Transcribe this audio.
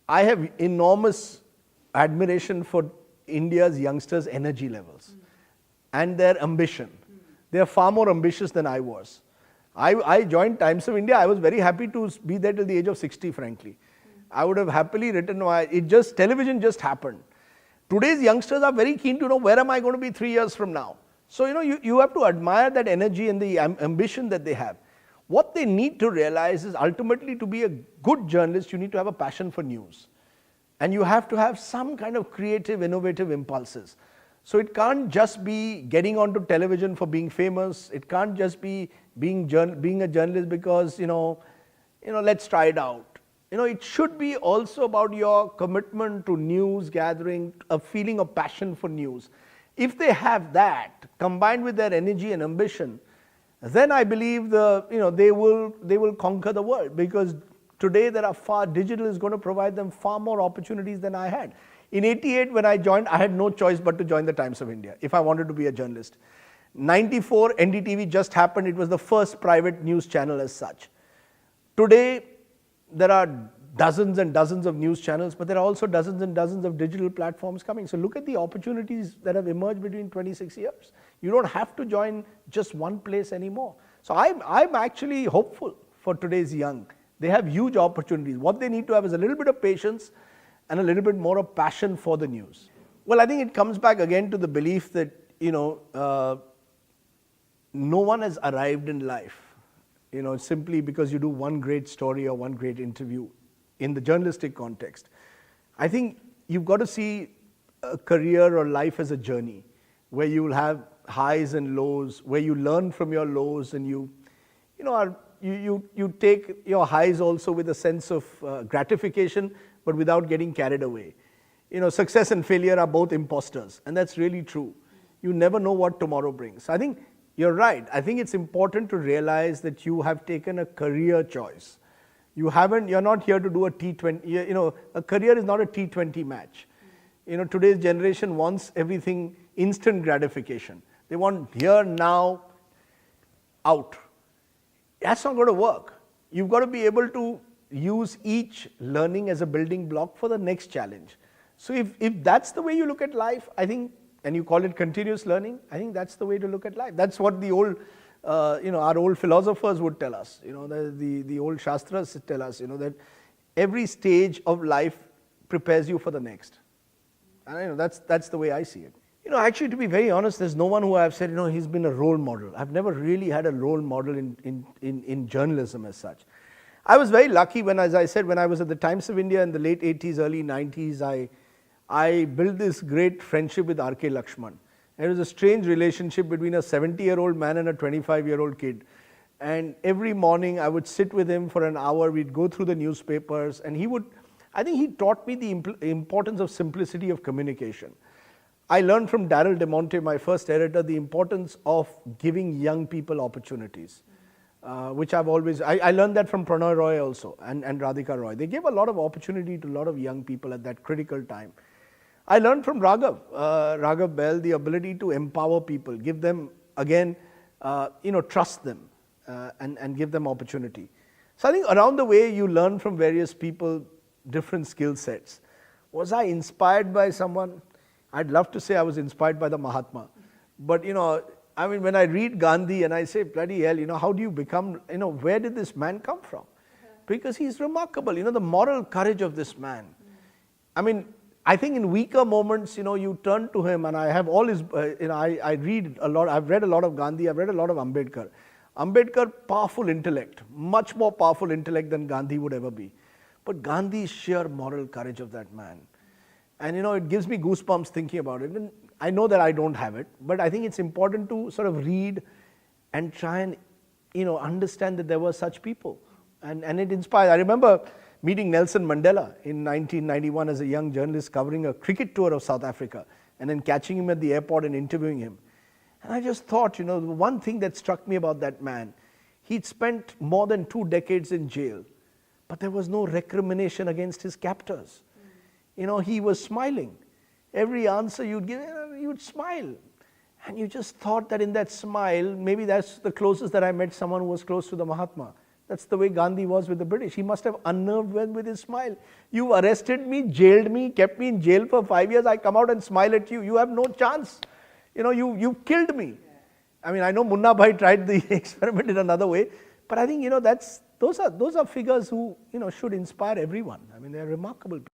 I have enormous admiration for India's youngsters' energy levels and their ambition. They are far more ambitious than I was. I joined Times of India. I was very happy to be there till the age of 60, frankly. I would have happily written, television just happened. Today's youngsters are very keen to know, where am I going to be 3 years from now? So, you have to admire that energy and the ambition that they have. What they need to realize is ultimately, to be a good journalist, you need to have a passion for news. And you have to have some kind of creative, innovative impulses. So it can't just be getting onto television for being famous. It can't just be being a journalist because, let's try it out. It should be also about your commitment to news gathering, a feeling of passion for news. If they have that, combined with their energy and ambition, then I believe they will conquer the world, because today digital is going to provide them far more opportunities than I had. In 88, when I joined, I had no choice but to join the Times of India if I wanted to be a journalist. 94, NDTV just happened. It was the first private news channel as such. Today, there are dozens and dozens of news channels, but there are also dozens and dozens of digital platforms coming. So look at the opportunities that have emerged between 26 years. You don't have to join just one place anymore. So I'm actually hopeful for today's young. They have huge opportunities. What they need to have is a little bit of patience and a little bit more of passion for the news. Well, I think it comes back again to the belief that, no one has arrived in life, simply because you do one great story or one great interview in the journalistic context. I think you've got to see a career or life as a journey where you will have highs and lows, where you learn from your lows, and you take your highs also with a sense of gratification, but without getting carried away. Success and failure are both imposters, and that's really true. You never know what tomorrow brings. I think you're right. I think it's important to realize that you have taken a career choice. You're not here to do a T20, a career is not a T20 match. Today's generation wants everything instant gratification. They want here, now, out. That's not going to work. You've got to be able to use each learning as a building block for the next challenge. So if that's the way you look at life, I think, and you call it continuous learning, I think that's the way to look at life. That's what the old, our old philosophers would tell us. The old Shastras tell us, that every stage of life prepares you for the next. And that's the way I see it. Actually, to be very honest, there's no one who I've said, he's been a role model. I've never really had a role model in journalism as such. I was very lucky when, as I said, when I was at the Times of India in the late 80s, early 90s, I built this great friendship with R.K. Lakshman. And it was a strange relationship between a 70-year-old man and a 25-year-old kid. And every morning I would sit with him for an hour, we'd go through the newspapers, and I think he taught me the importance of simplicity of communication. I learned from Darrell De Monte, my first editor, the importance of giving young people opportunities, which I've always, I learned that from Prannoy Roy also and Radhika Roy. They gave a lot of opportunity to a lot of young people at that critical time. I learned from Raghav Bell, the ability to empower people, give them, again, trust them and give them opportunity. So I think around the way you learn from various people, different skill sets. Was I inspired by someone? I'd love to say I was inspired by the Mahatma. But, when I read Gandhi and I say, bloody hell, how do you become, where did this man come from? Because he's remarkable, the moral courage of this man. I think in weaker moments, you turn to him, and I have all his, I read a lot, I've read a lot of Gandhi, I've read a lot of Ambedkar. Ambedkar, powerful intellect, much more powerful intellect than Gandhi would ever be. But Gandhi's sheer moral courage of that man. And it gives me goosebumps thinking about it. And I know that I don't have it, but I think it's important to sort of read and try and, understand that there were such people. And it inspires. I remember meeting Nelson Mandela in 1991 as a young journalist covering a cricket tour of South Africa, and then catching him at the airport and interviewing him. And I just thought, the one thing that struck me about that man, he'd spent more than 2 decades in jail, but there was no recrimination against his captors. He was smiling. Every answer you'd give, you'd smile. And you just thought that in that smile, maybe that's the closest that I met someone who was close to the Mahatma. That's the way Gandhi was with the British. He must have unnerved them with his smile. You arrested me, jailed me, kept me in jail for 5 years. I come out and smile at you. You have no chance. You killed me. I mean, I know Munna Bhai tried the experiment in another way, but I think, those are figures who, should inspire everyone. I mean, they're remarkable people.